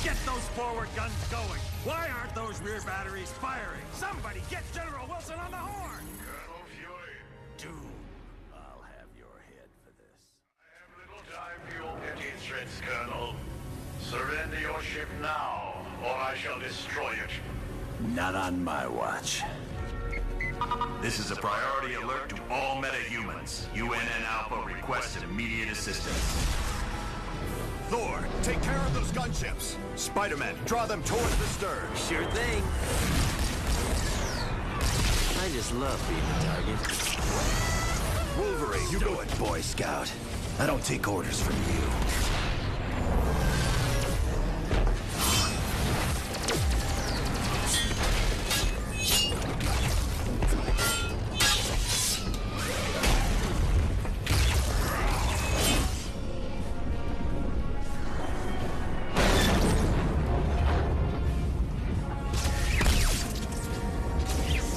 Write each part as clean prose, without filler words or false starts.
Get those forward guns going! Why aren't those rear batteries firing? Somebody get General Wilson on the horn! Colonel Fury. Doom, I'll have your head for this. I have little time for your petty threats, Colonel. Surrender your ship now, or I shall destroy it. Not on my watch. This is a priority alert to all metahumans. UNN Alpha requests immediate assistance. Thor, take care of those gunships. Spider-Man, draw them towards the stern. Sure thing. I just love being a target. Wolverine, You do it, Boy Scout. I don't take orders from you.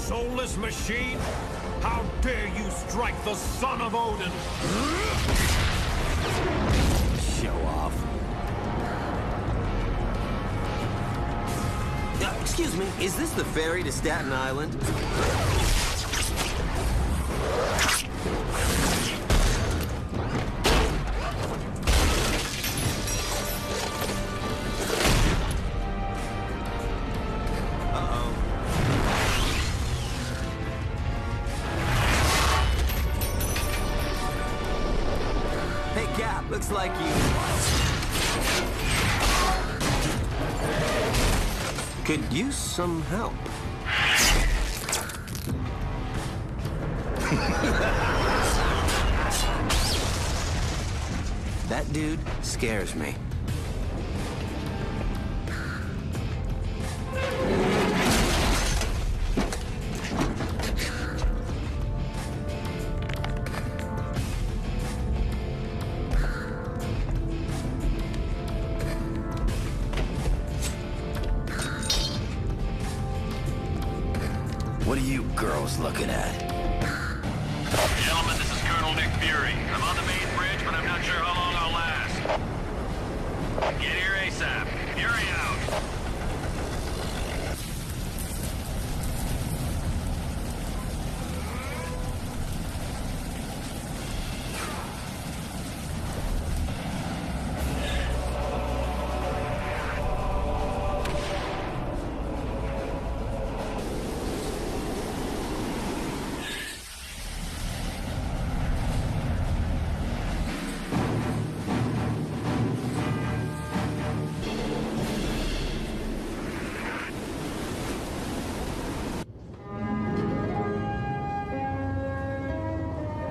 Soulless machine! How dare you strike the son of Odin! Show off. Excuse me, is this the ferry to Staten Island? Looks like you could use some help. That dude scares me. What are you girls looking at? Gentlemen, this is Colonel Nick Fury. I'm on the main bridge, but I'm not sure how long I'll last. Get here ASAP. Fury out.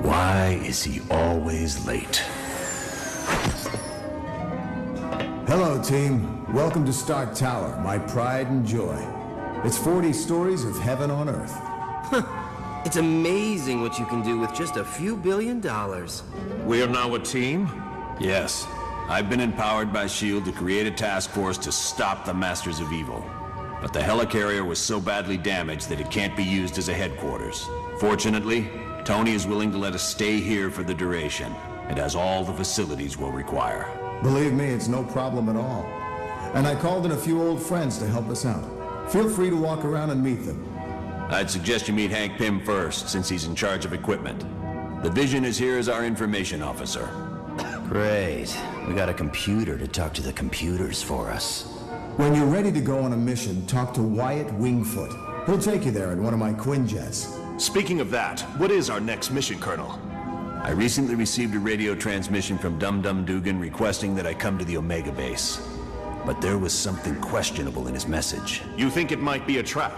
Why is he always late? Hello, team. Welcome to Stark Tower, my pride and joy. It's 40 stories of heaven on Earth. It's amazing what you can do with just a few $1 billion. We are now a team? Yes. I've been empowered by S.H.I.E.L.D. to create a task force to stop the Masters of Evil. But the helicarrier was so badly damaged that it can't be used as a headquarters. Fortunately, Tony is willing to let us stay here for the duration. It has all the facilities we'll require. Believe me, it's no problem at all. And I called in a few old friends to help us out. Feel free to walk around and meet them. I'd suggest you meet Hank Pym first, since he's in charge of equipment. The Vision is here as our information officer. Great. We got a computer to talk to the computers for us. When you're ready to go on a mission, talk to Wyatt Wingfoot. He'll take you there in one of my Quinjets. Speaking of that, what is our next mission, Colonel? I recently received a radio transmission from Dum Dum Dugan requesting that I come to the Omega base. But there was something questionable in his message. You think it might be a trap?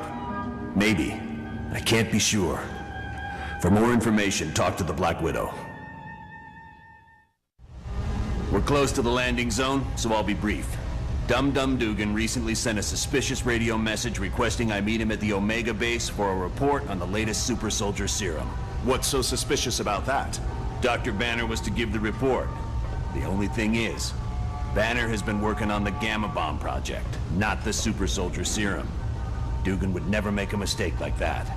Maybe. I can't be sure. For more information, talk to the Black Widow. We're close to the landing zone, so I'll be brief. Dum Dum Dugan recently sent a suspicious radio message requesting I meet him at the Omega base for a report on the latest super soldier serum. What's so suspicious about that? Dr. Banner was to give the report. The only thing is, Banner has been working on the Gamma Bomb project, not the super soldier serum. Dugan would never make a mistake like that.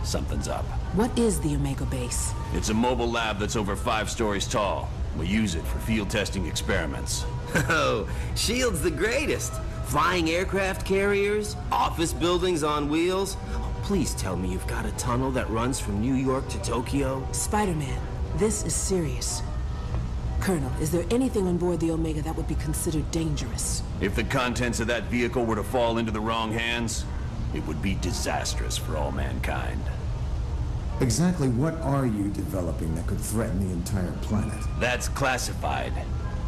Something's up. What is the Omega base? It's a mobile lab that's over 5 stories tall. We use it for field testing experiments. Oh, S.H.I.E.L.D's the greatest. Flying aircraft carriers? Office buildings on wheels? Please tell me you've got a tunnel that runs from New York to Tokyo? Spider-Man, this is serious. Colonel, is there anything on board the Omega that would be considered dangerous? If the contents of that vehicle were to fall into the wrong hands, it would be disastrous for all mankind. Exactly what are you developing that could threaten the entire planet? That's classified.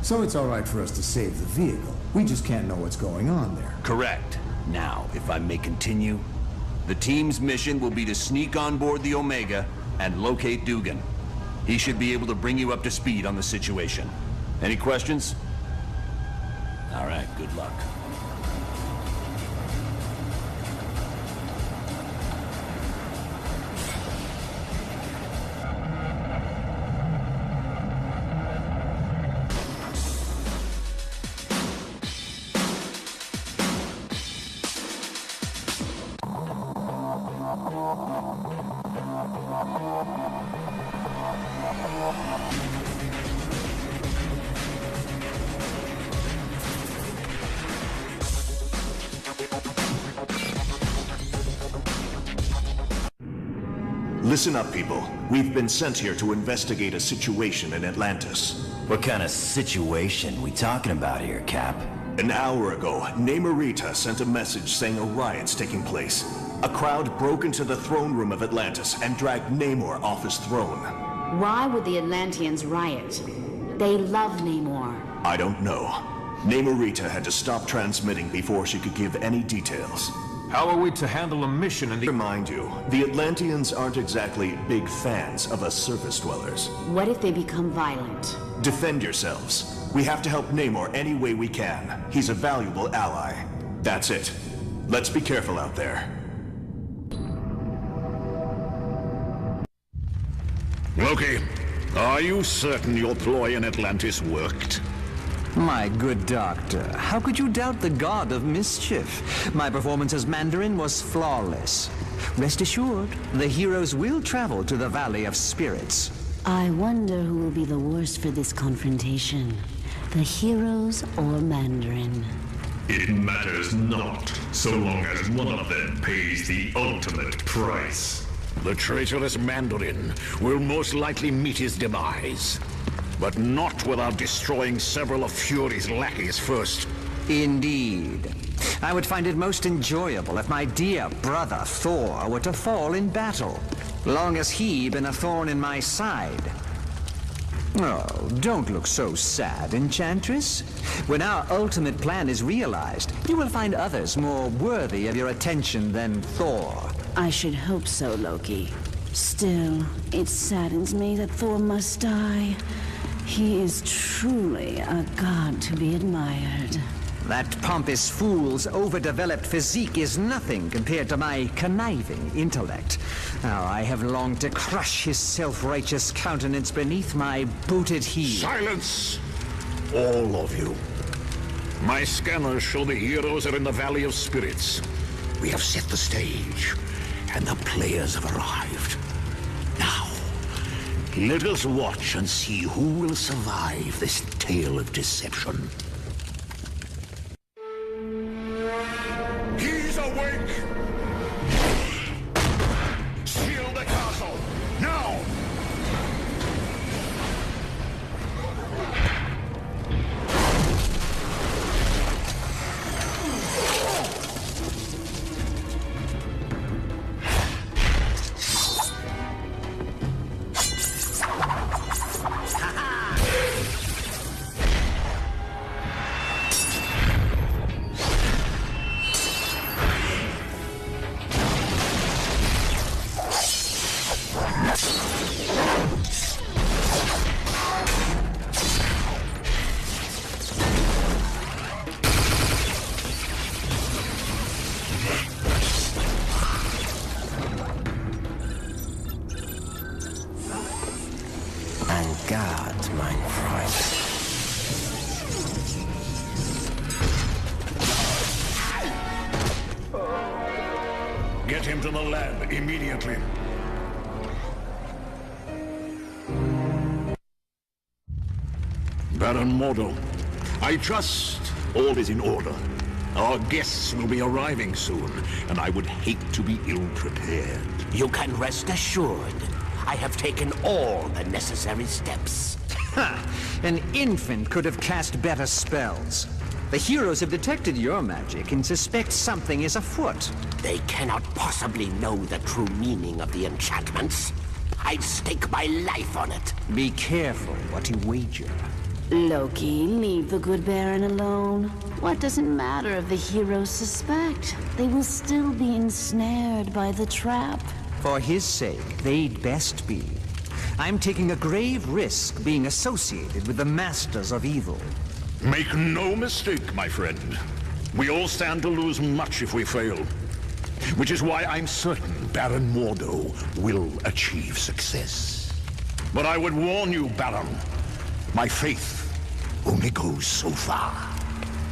So it's all right for us to save the vehicle. We just can't know what's going on there. Correct. Now, if I may continue, the team's mission will be to sneak on board the Omega and locate Dugan. He should be able to bring you up to speed on the situation. Any questions? All right, good luck. Listen up, people. We've been sent here to investigate a situation in Atlantis. What kind of situation we talking about here, Cap? An hour ago, Namorita sent a message saying a riot's taking place. A crowd broke into the throne room of Atlantis and dragged Namor off his throne. Why would the Atlanteans riot? They love Namor. I don't know. Namorita had to stop transmitting before she could give any details. How are we to handle a mission in the... Remind you, the Atlanteans aren't exactly big fans of us surface dwellers. What if they become violent? Defend yourselves. We have to help Namor any way we can. He's a valuable ally. That's it. Let's be careful out there. Loki, are you certain your ploy in Atlantis worked? My good doctor, how could you doubt the god of mischief? My performance as Mandarin was flawless. Rest assured, the heroes will travel to the Valley of Spirits. I wonder who will be the worst for this confrontation. The heroes or Mandarin? It matters not, so long as one of them pays the ultimate price. The traitorous Mandarin will most likely meet his demise. But not without destroying several of Fury's lackeys first. Indeed. I would find it most enjoyable if my dear brother Thor were to fall in battle, long as he been a thorn in my side. Oh, don't look so sad, Enchantress. When our ultimate plan is realized, you will find others more worthy of your attention than Thor. I should hope so, Loki. Still, it saddens me that Thor must die. He is truly a god to be admired. That pompous fool's overdeveloped physique is nothing compared to my conniving intellect. Now, I have longed to crush his self-righteous countenance beneath my booted heel. Silence! All of you. My scanners show the heroes are in the Valley of Spirits. We have set the stage, and the players have arrived. Now, let us watch and see who will survive this tale of deception. He's awake! Shield the castle! Now! God, mein Freund. Get him to the lab immediately. Baron Mordo, I trust all is in order. Our guests will be arriving soon, and I would hate to be ill-prepared. You can rest assured. I have taken all the necessary steps. Ha! An infant could have cast better spells. The heroes have detected your magic and suspect something is afoot. They cannot possibly know the true meaning of the enchantments. I'd stake my life on it. Be careful what you wager. Loki, leave the good Baron alone. What does it matter if the heroes suspect? They will still be ensnared by the trap. For his sake, they'd best be. I'm taking a grave risk being associated with the Masters of Evil. Make no mistake, my friend. We all stand to lose much if we fail. Which is why I'm certain Baron Mordo will achieve success. But I would warn you, Baron, my faith only goes so far.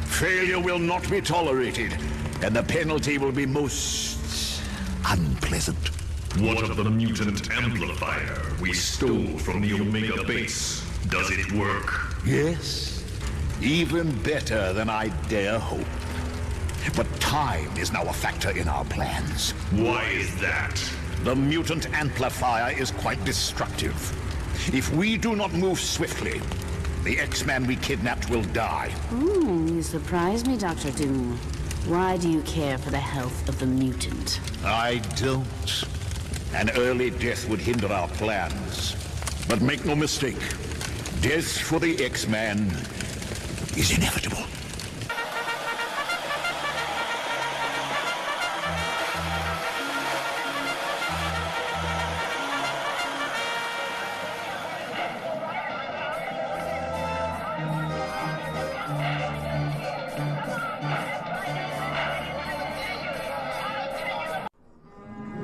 Failure will not be tolerated, and the penalty will be most unpleasant. What of the mutant amplifier we stole from the Omega base? Does it work? Yes. Even better than I dare hope. But time is now a factor in our plans. Why is that? The mutant amplifier is quite destructive. If we do not move swiftly, the X-Man we kidnapped will die. You surprise me, Dr. Doom. Why do you care for the health of the mutant? I don't. An early death would hinder our plans. But make no mistake, death for the X-Man is inevitable.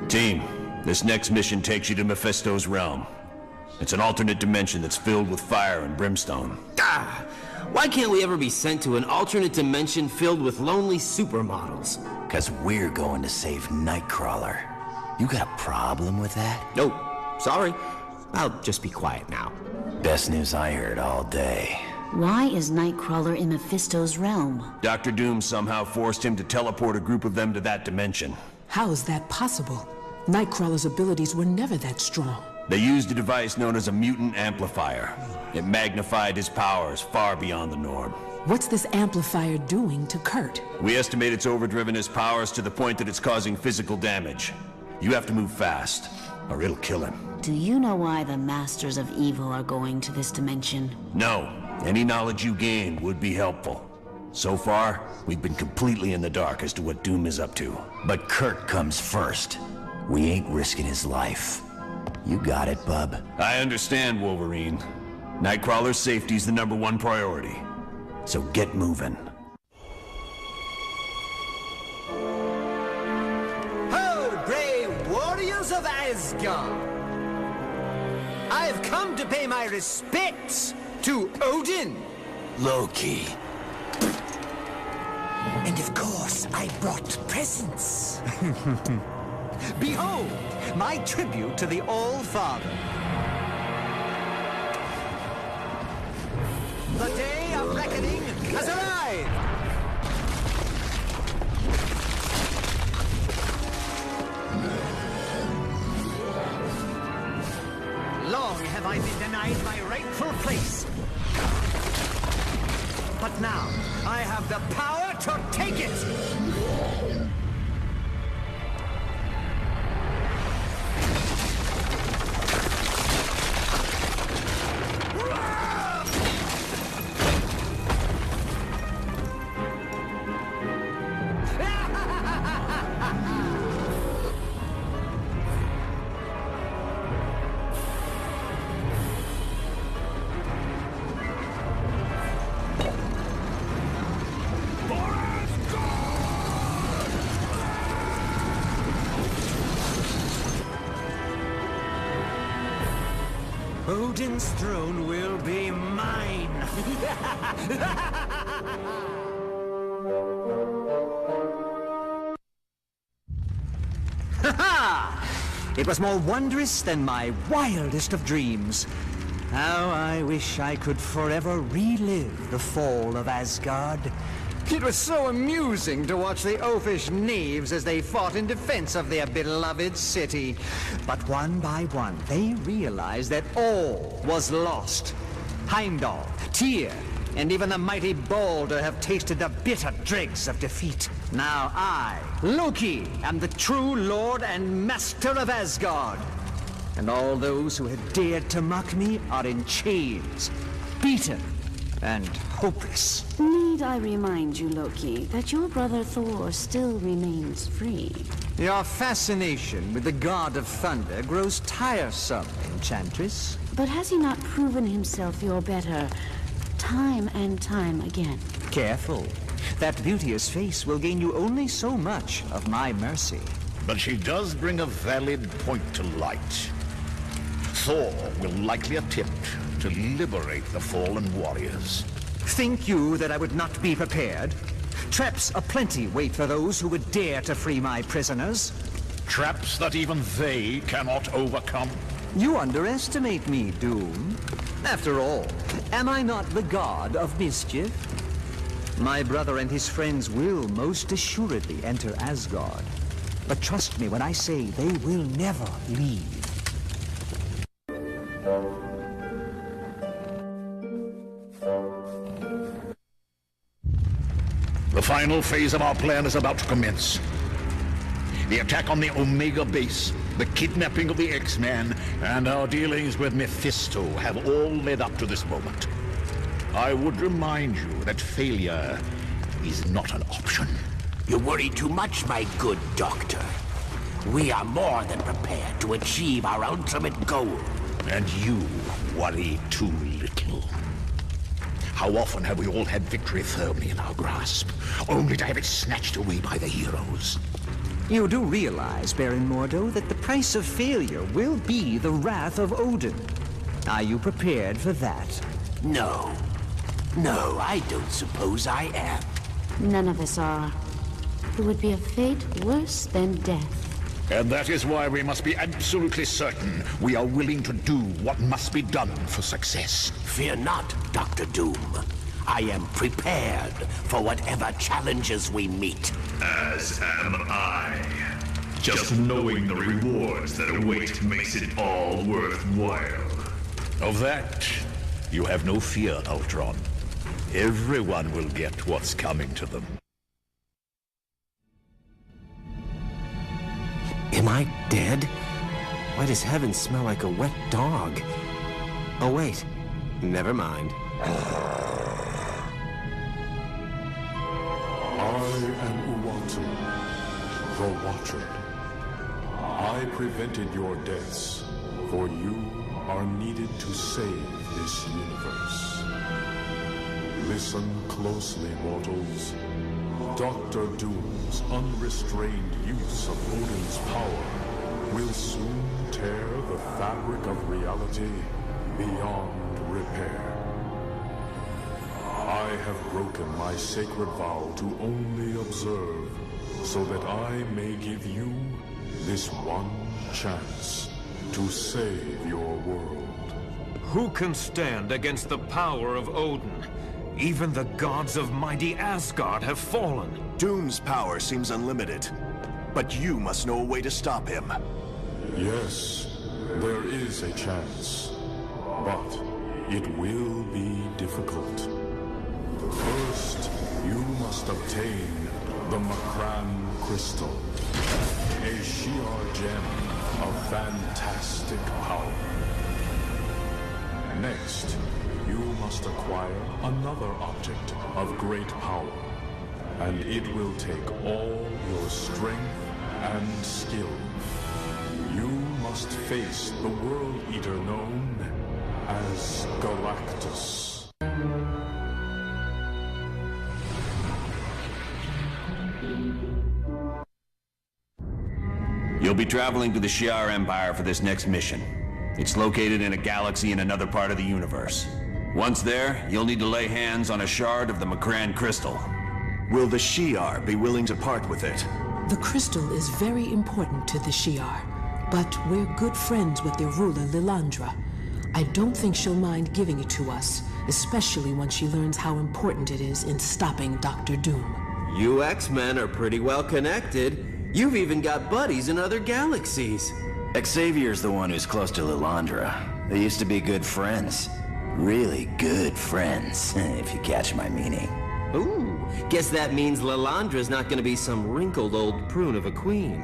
Team, this next mission takes you to Mephisto's realm. It's an alternate dimension that's filled with fire and brimstone. Why can't we ever be sent to an alternate dimension filled with lonely supermodels? 'Cause we're going to save Nightcrawler. You got a problem with that? Nope. Sorry. I'll just be quiet now. Best news I heard all day. Why is Nightcrawler in Mephisto's realm? Dr. Doom somehow forced him to teleport a group of them to that dimension. How is that possible? Nightcrawler's abilities were never that strong. They used a device known as a mutant amplifier. It magnified his powers far beyond the norm. What's this amplifier doing to Kurt? We estimate it's overdriven his powers to the point that it's causing physical damage. You have to move fast, or it'll kill him. Do you know why the Masters of Evil are going to this dimension? No. Any knowledge you gain would be helpful. So far, we've been completely in the dark as to what Doom is up to. But Kurt comes first. We ain't risking his life. You got it, bub. I understand, Wolverine. Nightcrawler's safety's the #1 priority. So get moving. Ho, brave warriors of Asgard! I have come to pay my respects to Odin. Loki. And of course, I brought presents. Behold, my tribute to the All-Father. The day of reckoning has arrived! Long have I been denied my rightful place. But now, I have the power to take it! Odin's throne will be mine! Ha-ha! It was more wondrous than my wildest of dreams. How I wish I could forever relive the fall of Asgard It was so amusing to watch the oafish knaves as they fought in defense of their beloved city. But one by one, they realized that all was lost. Heimdall, Tyr, and even the mighty Balder have tasted the bitter dregs of defeat. Now I, Loki, am the true Lord and Master of Asgard. And all those who had dared to mock me are in chains, beaten, and hopeless. Need I remind you, Loki, that your brother Thor still remains free? Your fascination with the god of thunder grows tiresome, Enchantress. But has he not proven himself your better time and time again? Careful. That beauteous face will gain you only so much of my mercy. But she does bring a valid point to light. Thor will likely attempt to liberate the fallen warriors. Think you that I would not be prepared? Traps aplenty wait for those who would dare to free my prisoners. Traps that even they cannot overcome? You underestimate me, Doom. After all, am I not the god of mischief? My brother and his friends will most assuredly enter Asgard. But trust me when I say they will never leave. The final phase of our plan is about to commence. The attack on the Omega base, the kidnapping of the X-Man, and our dealings with Mephisto have all led up to this moment. I would remind you that failure is not an option. You worry too much, my good doctor. We are more than prepared to achieve our ultimate goal. And you worry too little. How often have we all had victory firmly in our grasp, only to have it snatched away by the heroes? You do realize, Baron Mordo, that the price of failure will be the wrath of Odin. Are you prepared for that? No. No, I don't suppose I am. None of us are. It would be a fate worse than death. And that is why we must be absolutely certain we are willing to do what must be done for success. Fear not, Dr. Doom. I am prepared for whatever challenges we meet. As am I. Just knowing the rewards that await makes it all worthwhile. Of that, you have no fear, Ultron. Everyone will get what's coming to them. Am I dead? Why does heaven smell like a wet dog? Oh wait, never mind. I am Uatu, the Watcher. I prevented your deaths, for you are needed to save this universe. Listen closely, mortals. Dr. Doom's unrestrained use of Odin's power will soon tear the fabric of reality beyond repair. I have broken my sacred vow to only observe, so that I may give you this one chance to save your world. Who can stand against the power of Odin? Even the gods of mighty Asgard have fallen. Doom's power seems unlimited, but you must know a way to stop him. Yes, there is a chance, but it will be difficult. First, you must obtain the Makran Crystal, a Shi'ar gem of fantastic power. Next, you must acquire another object of great power, and it will take all your strength and skill. You must face the World Eater known as Galactus. You'll be traveling to the Shi'ar Empire for this next mission. It's located in a galaxy in another part of the universe. Once there, you'll need to lay hands on a shard of the Makran Crystal. Will the Shi'ar be willing to part with it? The crystal is very important to the Shi'ar, but we're good friends with their ruler, Lilandra. I don't think she'll mind giving it to us, especially once she learns how important it is in stopping Dr. Doom. You X-Men are pretty well connected. You've even got buddies in other galaxies. Xavier's the one who's close to Lilandra. They used to be good friends. Really good friends, if you catch my meaning. Ooh, guess that means Lilandra's not gonna be some wrinkled old prune of a queen.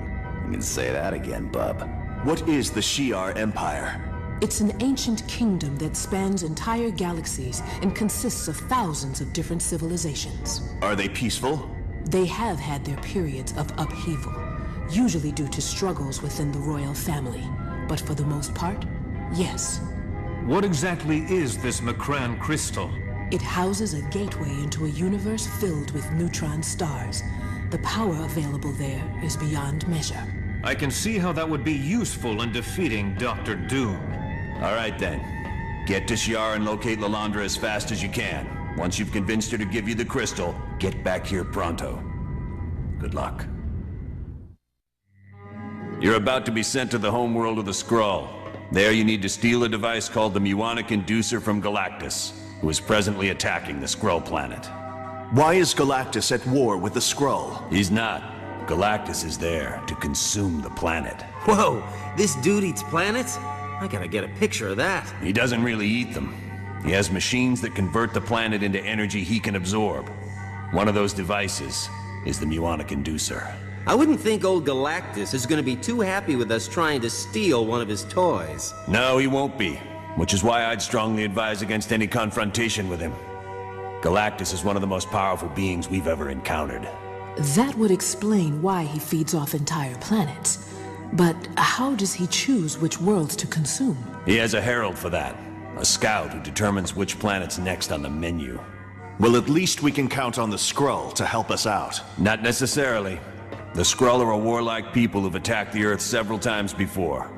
You can say that again, bub. What is the Shi'ar Empire? It's an ancient kingdom that spans entire galaxies and consists of thousands of different civilizations. Are they peaceful? They have had their periods of upheaval, usually due to struggles within the royal family. But for the most part, yes. What exactly is this Macran crystal? It houses a gateway into a universe filled with neutron stars. The power available there is beyond measure. I can see how that would be useful in defeating Dr. Doom. All right then. Get to Shi'ar and locate Lilandra as fast as you can. Once you've convinced her to give you the crystal, get back here pronto. Good luck. You're about to be sent to the homeworld of the Skrull. There you need to steal a device called the Muonic Inducer from Galactus, who is presently attacking the Skrull planet. Why is Galactus at war with the Skrull? He's not. Galactus is there to consume the planet. Whoa, this dude eats planets? I gotta get a picture of that. He doesn't really eat them. He has machines that convert the planet into energy he can absorb. One of those devices is the Muonic Inducer. I wouldn't think old Galactus is gonna be too happy with us trying to steal one of his toys. No, he won't be. Which is why I'd strongly advise against any confrontation with him. Galactus is one of the most powerful beings we've ever encountered. That would explain why he feeds off entire planets. But how does he choose which worlds to consume? He has a herald for that. A scout who determines which planet's next on the menu. Well, at least we can count on the Skrull to help us out. Not necessarily. The Skrull are a warlike people who've attacked the Earth several times before.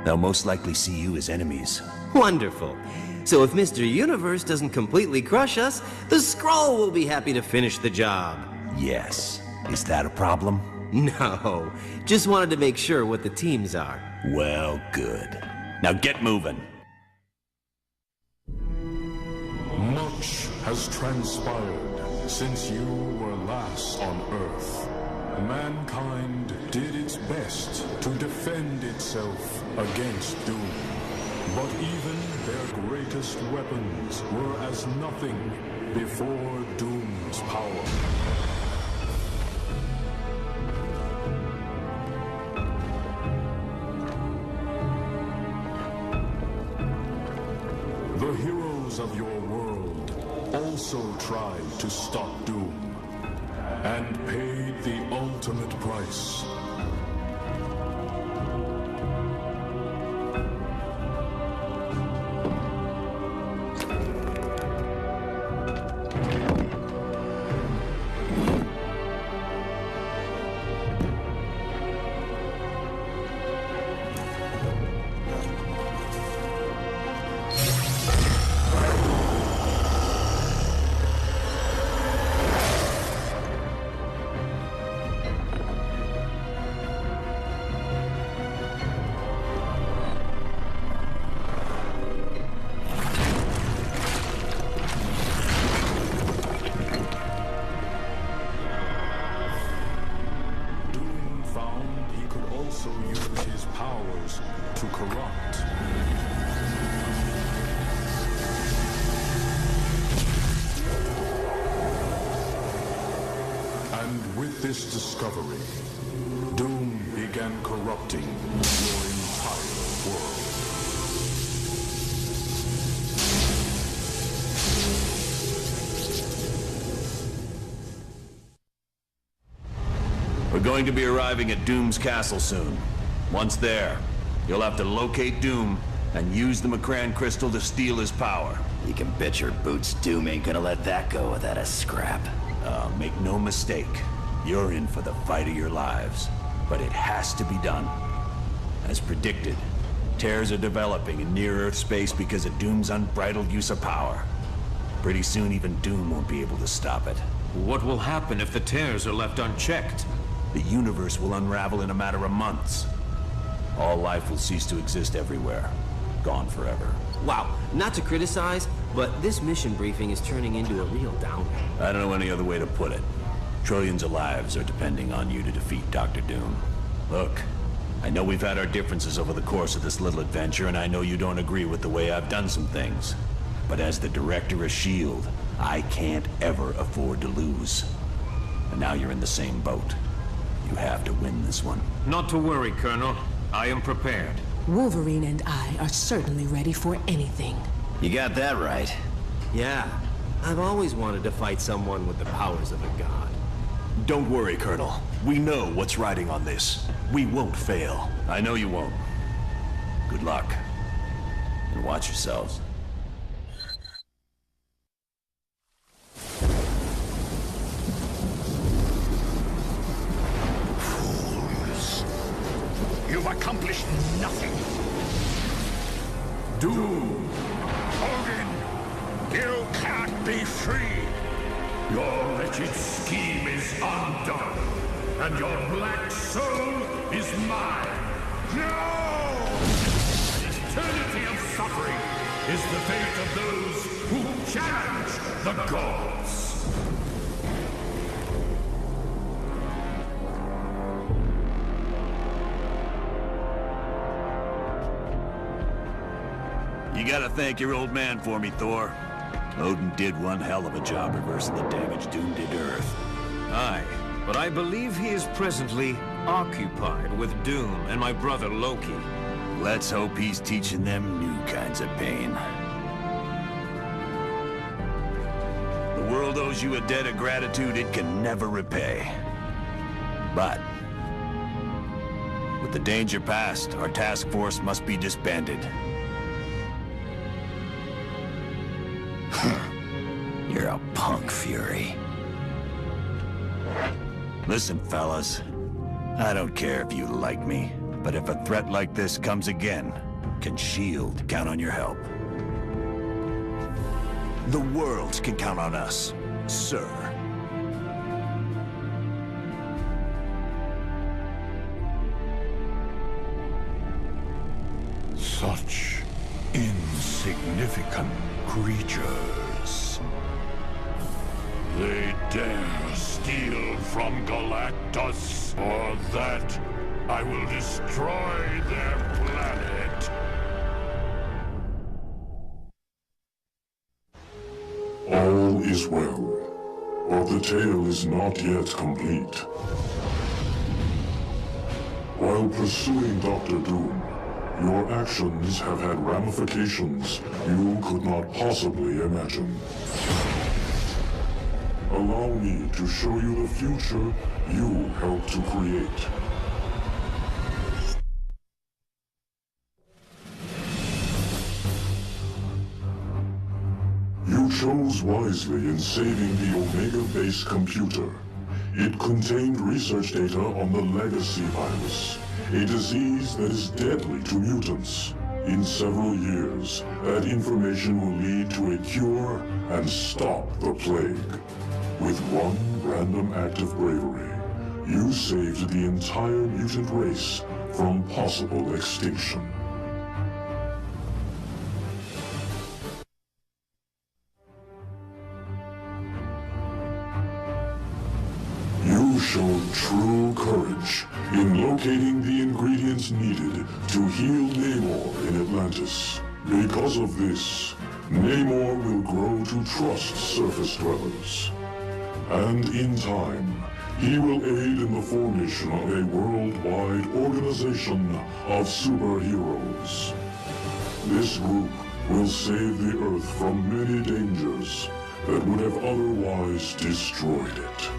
They'll most likely see you as enemies. Wonderful. So if Mr. Universe doesn't completely crush us, the Skrull will be happy to finish the job. Yes. Is that a problem? No. Just wanted to make sure what the teams are. Well, good. Now get moving. Much has transpired since you were last on Earth. Mankind did its best to defend itself against Doom. But even their greatest weapons were as nothing before Doom's power. The heroes of your world also tried to stop Doom, and paid the ultimate price. This discovery, Doom began corrupting your entire world. We're going to be arriving at Doom's castle soon. Once there, you'll have to locate Doom and use the Macran crystal to steal his power. You can bet your boots Doom ain't gonna let that go without a scrap. Make no mistake. You're in for the fight of your lives, but it has to be done. As predicted, tears are developing in near-Earth space because of Doom's unbridled use of power. Pretty soon even Doom won't be able to stop it. What will happen if the tears are left unchecked? The universe will unravel in a matter of months. All life will cease to exist everywhere. Gone forever. Wow, not to criticize, but this mission briefing is turning into a real downer. I don't know any other way to put it. Trillions of lives are depending on you to defeat Dr. Doom. Look, I know we've had our differences over the course of this little adventure, and I know you don't agree with the way I've done some things. But as the director of S.H.I.E.L.D., I can't ever afford to lose. And now you're in the same boat. You have to win this one. Not to worry, Colonel. I am prepared. Wolverine and I are certainly ready for anything. You got that right. Yeah, I've always wanted to fight someone with the powers of a god. Don't worry, Colonel. We know what's riding on this. We won't fail. I know you won't. Good luck. And watch yourselves. You've accomplished nothing. Doom! Hogan! You can't be free! Your wretched scheme is undone, and your black soul is mine. No! An eternity of suffering is the fate of those who challenge the gods. You gotta thank your old man for me, Thor. Odin did one hell of a job reversing the damage Doom did to Earth. Aye, but I believe he is presently occupied with Doom and my brother Loki. Let's hope he's teaching them new kinds of pain. The world owes you a debt of gratitude it can never repay. But with the danger past, our task force must be disbanded. You're a punk, Fury. Listen, fellas. I don't care if you like me, but if a threat like this comes again, can S.H.I.E.L.D. count on your help? The world can count on us, sir. Such insignificant creatures. They dare steal from Galactus. For that, I will destroy their planet. All is well, but the tale is not yet complete. While pursuing Dr. Doom, your actions have had ramifications you could not possibly imagine. Allow me to show you the future you helped to create. You chose wisely in saving the Omega-based computer. It contained research data on the Legacy virus, a disease that is deadly to mutants. In several years, that information will lead to a cure and stop the plague. With one random act of bravery, you saved the entire mutant race from possible extinction. You showed true courage in locating the ingredients needed to heal Namor in Atlantis. Because of this, Namor will grow to trust surface dwellers. And in time, he will aid in the formation of a worldwide organization of superheroes. This group will save the Earth from many dangers that would have otherwise destroyed it.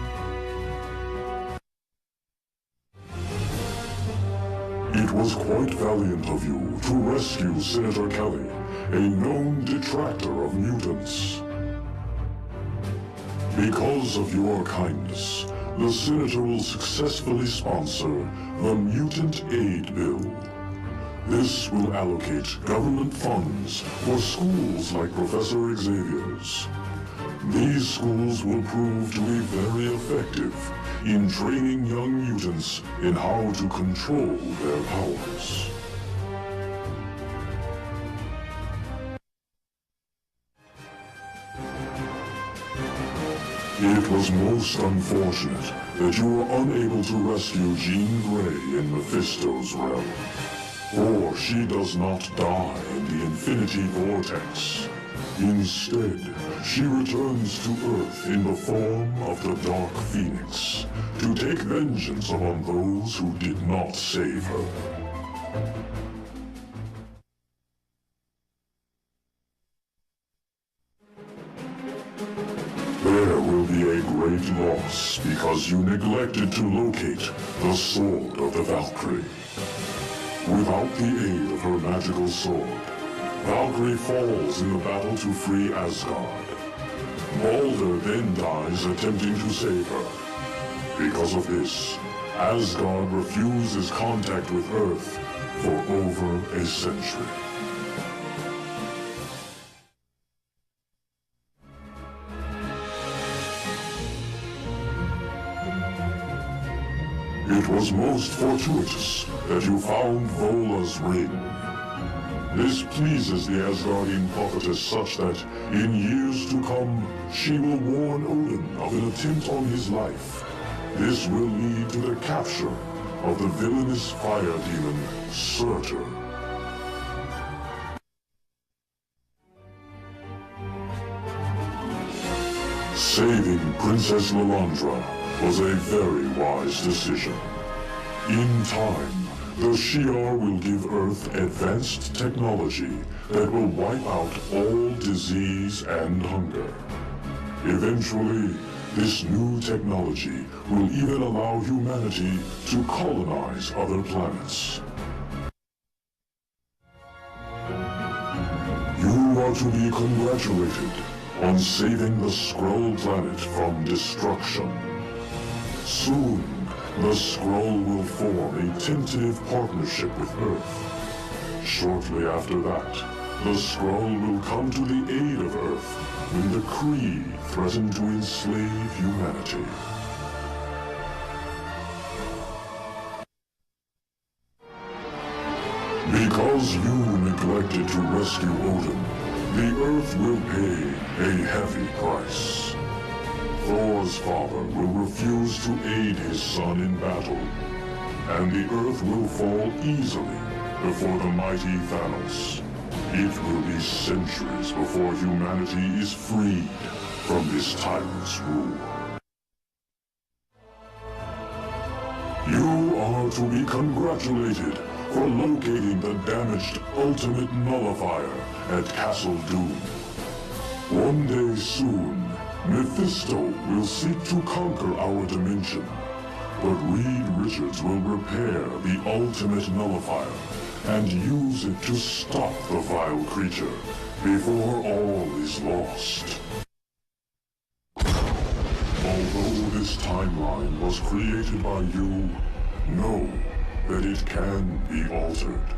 It was quite valiant of you to rescue Senator Kelly, a known detractor of mutants. Because of your kindness, the Senator will successfully sponsor the Mutant Aid Bill. This will allocate government funds for schools like Professor Xavier's. These schools will prove to be very effective in training young mutants in how to control their powers. It was most unfortunate that you were unable to rescue Jean Grey in Mephisto's realm. For she does not die in the Infinity Vortex. Instead, she returns to Earth in the form of the Dark Phoenix, to take vengeance upon those who did not save her. There will be a great loss because you neglected to locate the Sword of the Valkyrie. Without the aid of her magical sword, Valkyrie falls in the battle to free Asgard. Balder then dies attempting to save her. Because of this, Asgard refuses contact with Earth for over a century. It was most fortuitous that you found Vola's ring. This pleases the Asgardian prophetess such that, in years to come, she will warn Odin of an attempt on his life. This will lead to the capture of the villainous fire demon, Surtur. Saving Princess Lilandra was a very wise decision. In time, the Shi'ar will give Earth advanced technology that will wipe out all disease and hunger. Eventually, this new technology will even allow humanity to colonize other planets. You are to be congratulated on saving the Skrull planet from destruction. Soon, the Skrull will form a tentative partnership with Earth. Shortly after that, the Skrull will come to the aid of Earth when the Kree threaten to enslave humanity. Because you neglected to rescue Odin, the Earth will pay a heavy price. Thor's father will refuse to aid his son in battle, and the Earth will fall easily before the mighty Thanos. It will be centuries before humanity is freed from this tyrant's rule. You are to be congratulated for locating the damaged Ultimate Nullifier at Castle Doom. One day soon, Mephisto will seek to conquer our dimension, but Reed Richards will repair the Ultimate Nullifier and use it to stop the vile creature before all is lost. Although this timeline was created by you, know that it can be altered.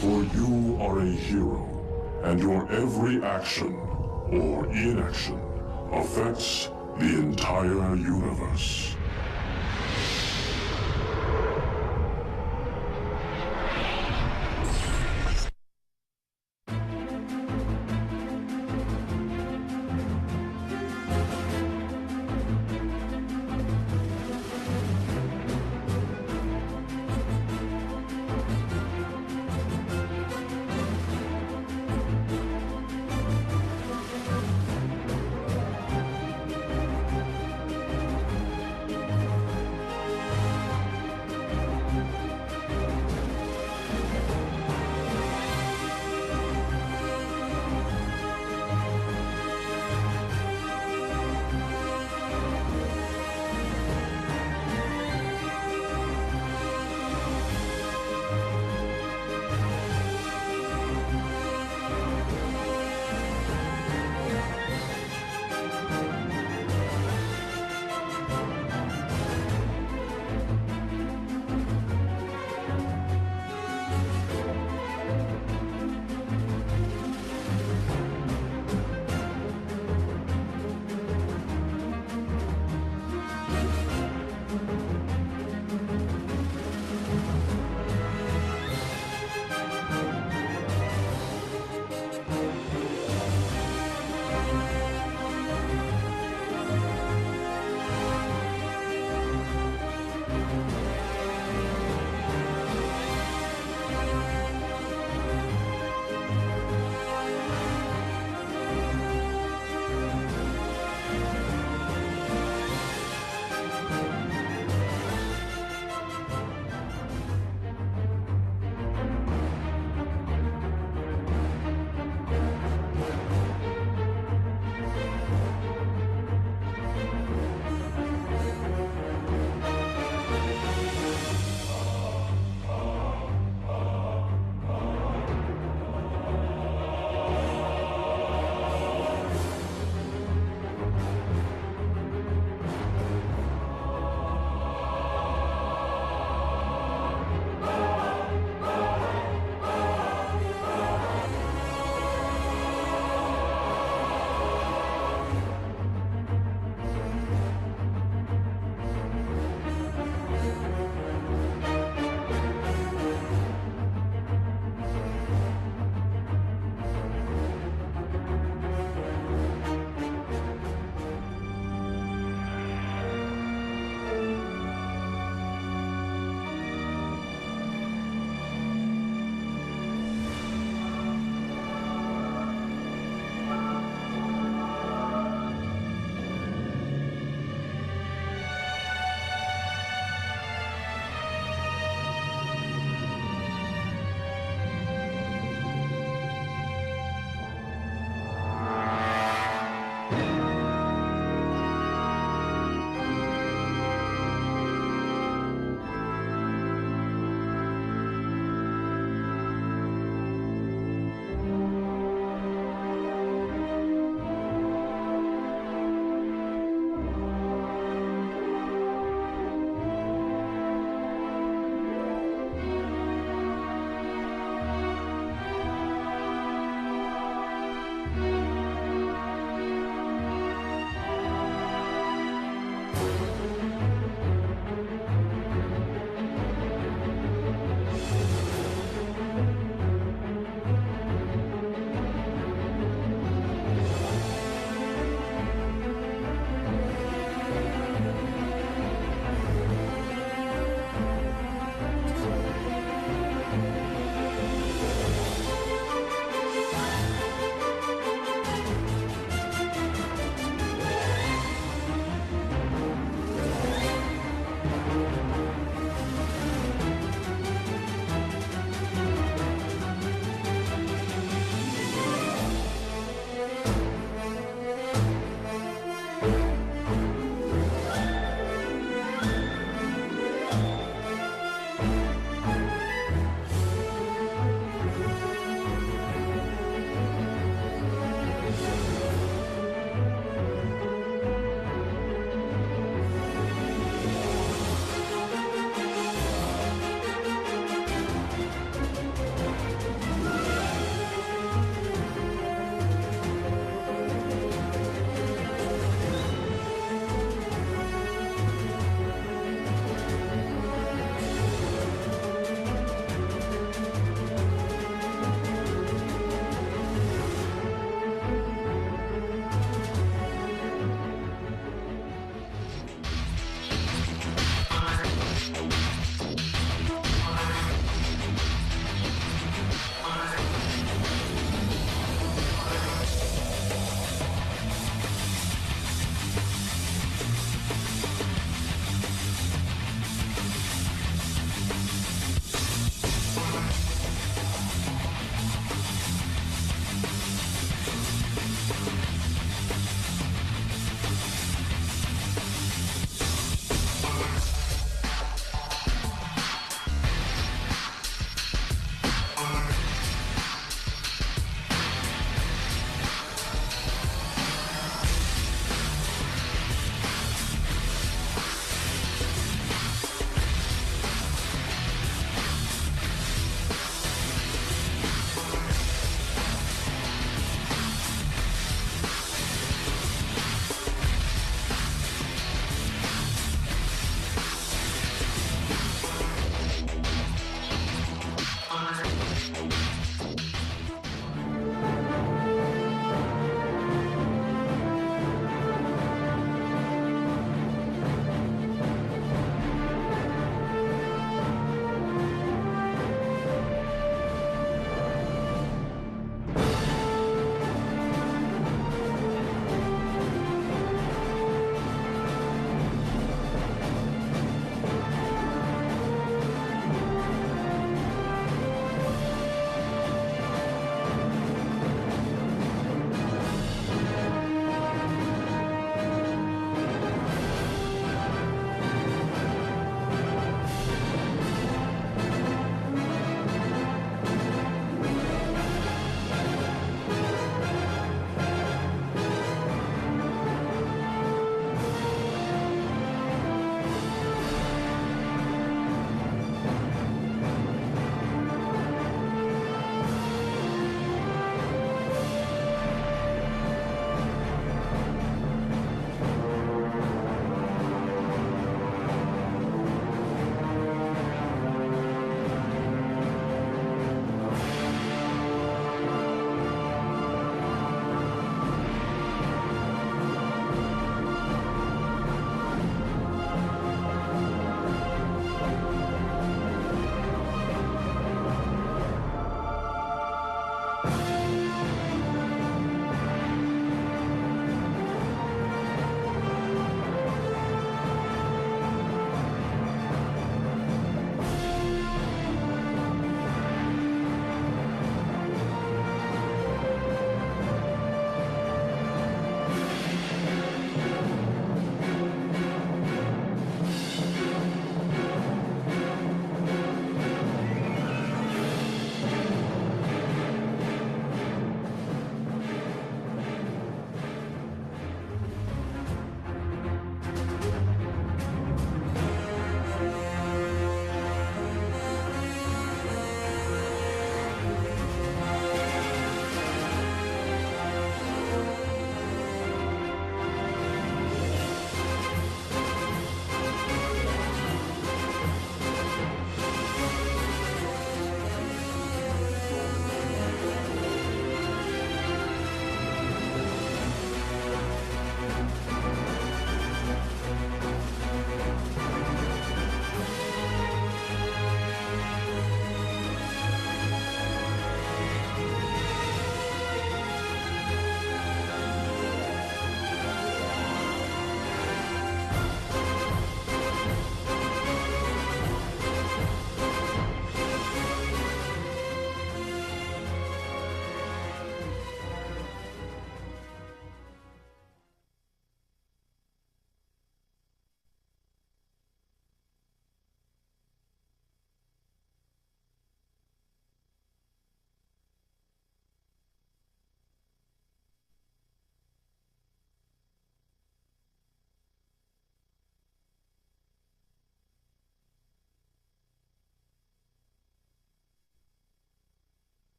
For you are a hero, and your every action or inaction affects the entire universe.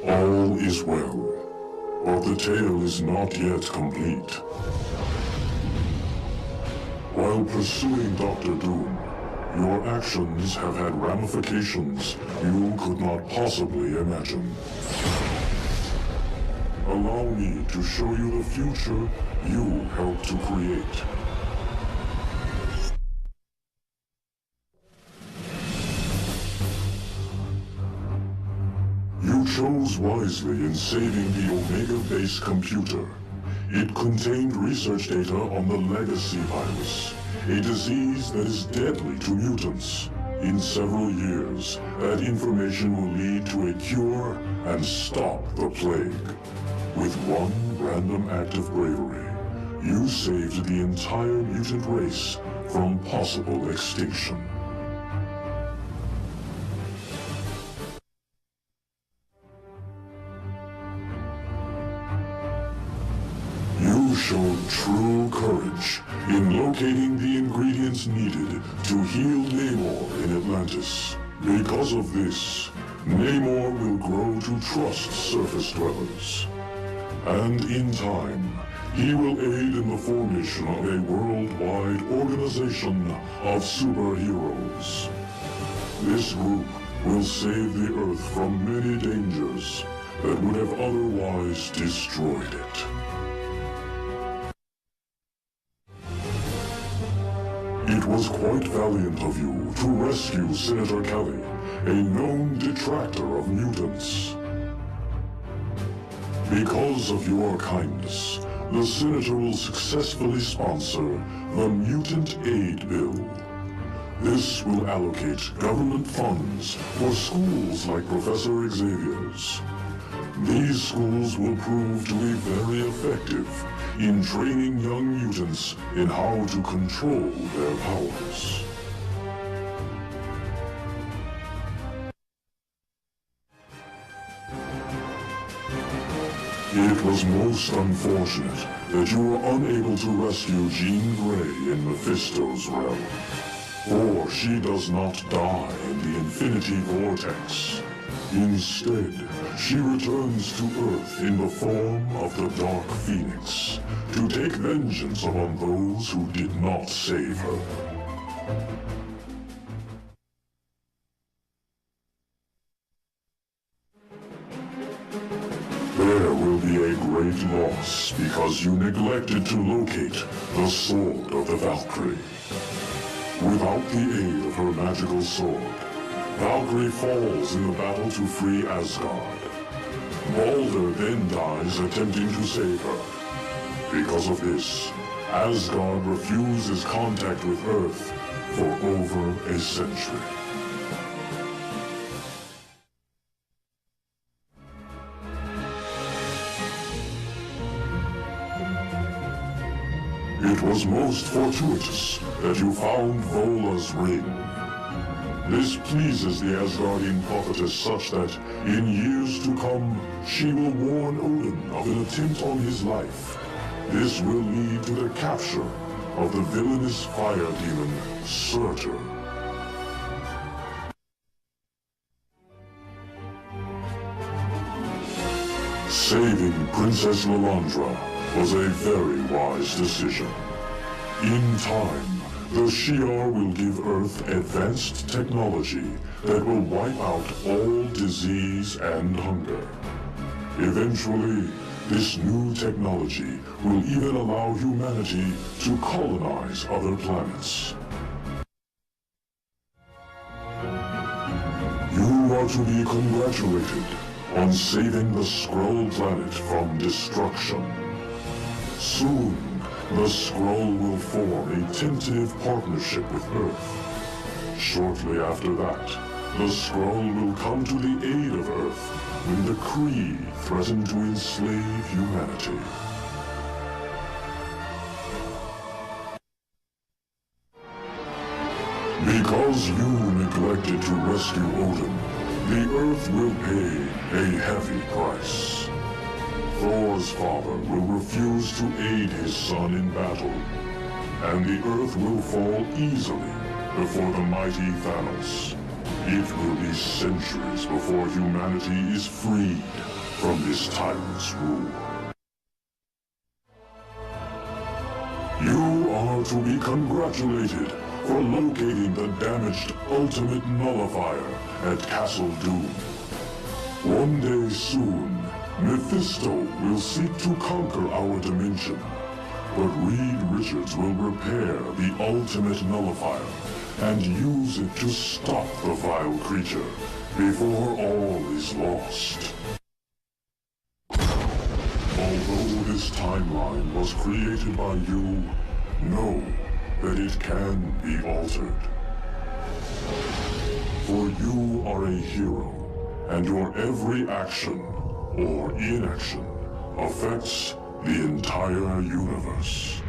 All is well. But the tale is not yet complete. While pursuing Dr. Doom, your actions have had ramifications you could not possibly imagine. Allow me to show you the future you helped to create. You chose wisely in saving the Omega Base computer. It contained research data on the Legacy virus, a disease that is deadly to mutants. In several years, that information will lead to a cure and stop the plague. With one random act of bravery, you saved the entire mutant race from possible extinction. You showed true courage in locating the ingredients needed to heal Namor in Atlantis. Because of this, Namor will grow to trust surface dwellers. And in time, he will aid in the formation of a worldwide organization of superheroes. This group will save the Earth from many dangers that would have otherwise destroyed it. It was quite valiant of you to rescue Senator Kelly, a known detractor of mutants. Because of your kindness, the Senator will successfully sponsor the Mutant Aid Bill. This will allocate government funds for schools like Professor Xavier's. These schools will prove to be very effective in training young mutants in how to control their powers. It was most unfortunate that you were unable to rescue Jean Grey in Mephisto's realm. For she does not die in the Infinity Vortex. Instead, she returns to Earth in the form of the Dark Phoenix, to take vengeance upon those who did not save her. There will be a great loss because you neglected to locate the Sword of the Valkyrie. Without the aid of her magical sword, Valkyrie falls in the battle to free Asgard. Balder then dies attempting to save her. Because of this, Asgard refuses contact with Earth for over a century. It was most fortuitous that you found Vola's ring. This pleases the Asgardian prophetess such that, in years to come, she will warn Odin of an attempt on his life. This will lead to the capture of the villainous fire demon, Surtur. Saving Princess Lilandra was a very wise decision. In time, the Shi'ar will give Earth advanced technology that will wipe out all disease and hunger. Eventually, this new technology will even allow humanity to colonize other planets. You are to be congratulated on saving the Skrull planet from destruction. Soon, the Skrull will form a tentative partnership with Earth. Shortly after that, the Skrull will come to the aid of Earth when the Kree threaten to enslave humanity. Because you neglected to rescue Odin, the Earth will pay a heavy price. Thor's father will refuse to aid his son in battle, and the Earth will fall easily before the mighty Thanos. It will be centuries before humanity is freed from this tyrant's rule. You are to be congratulated for locating the damaged Ultimate Nullifier at Castle Doom. One day soon, Mephisto will seek to conquer our dimension, but Reed Richards will repair the Ultimate Nullifier and use it to stop the vile creature before all is lost. Although this timeline was created by you, know that it can be altered. For you are a hero, and your every action or inaction affects the entire universe.